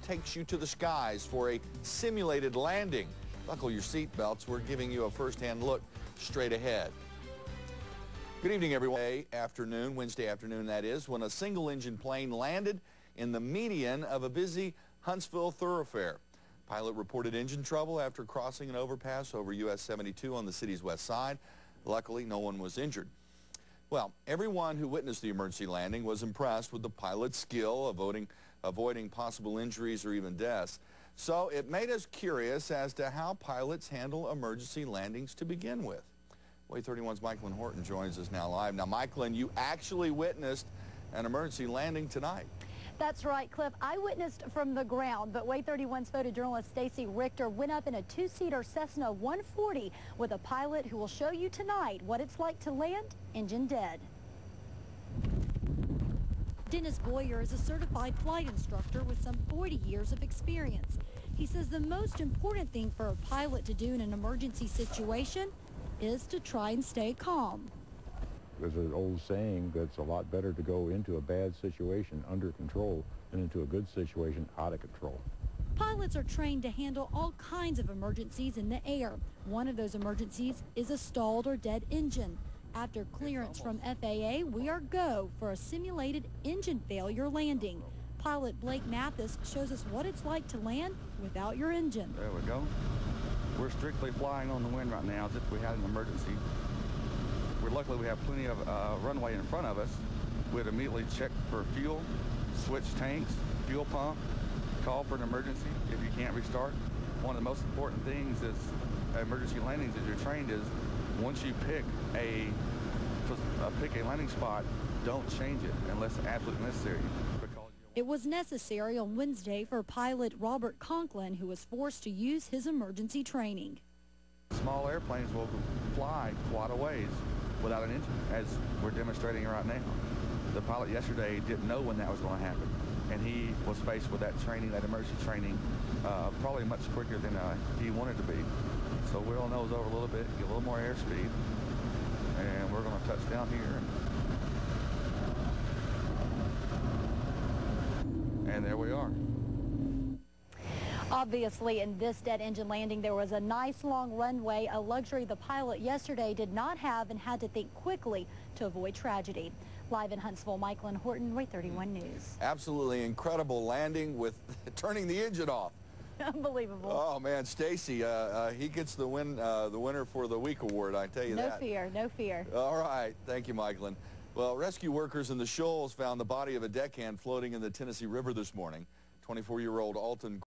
Takes you to the skies for a simulated landing. Buckle your seatbelts. We're giving you a first-hand look straight ahead. Good evening, everyone. Wednesday afternoon that is, when a single-engine plane landed in the median of a busy Huntsville thoroughfare. Pilot reported engine trouble after crossing an overpass over US 72 on the city's west side. Luckily, no one was injured. Well, everyone who witnessed the emergency landing was impressed with the pilot's skill avoiding possible injuries or even deaths. So it made us curious as to how pilots handle emergency landings to begin with. Way 31's Michael Horton joins us now live. Now, Michael, you actually witnessed an emergency landing tonight. That's right, Cliff. I witnessed from the ground, but Way 31's photojournalist Stacy Richter went up in a two-seater Cessna 140 with a pilot who will show you tonight what it's like to land engine dead. Dennis Boyer is a certified flight instructor with some 40 years of experience. He says the most important thing for a pilot to do in an emergency situation is to try and stay calm. There's an old saying that it's a lot better to go into a bad situation under control than into a good situation out of control. Pilots are trained to handle all kinds of emergencies in the air. One of those emergencies is a stalled or dead engine. After clearance from FAA, we are go for a simulated engine failure landing. Pilot Blake Mathis shows us what it's like to land without your engine. There we go. We're strictly flying on the wind right now as if we had an emergency. Luckily, we have plenty of runway in front of us. We'd immediately check for fuel, switch tanks, fuel pump, call for an emergency if you can't restart. One of the most important things is emergency landings as you're trained is once you pick a landing spot, don't change it unless absolutely necessary. It was necessary on Wednesday for pilot Robert Conklin, who was forced to use his emergency training. Small airplanes will fly quite a ways without an engine, as we're demonstrating right now. The pilot yesterday didn't know when that was going to happen, and he was faced with that training, that emergency training, probably much quicker than he wanted to be. So we'll nose over a little bit, get a little more airspeed, and we're going to touch down here. And there we are. Obviously, in this dead engine landing, there was a nice long runway, a luxury the pilot yesterday did not have and had to think quickly to avoid tragedy. Live in Huntsville, Michael Horton, Way 31 News. Absolutely incredible landing with turning the engine off. Unbelievable. Oh, man, Stacy, he gets the winner for the week award, I tell you that. No fear, no fear. All right. Thank you, Michael. Well, rescue workers in the Shoals found the body of a deckhand floating in the Tennessee River this morning. 24-year-old Alton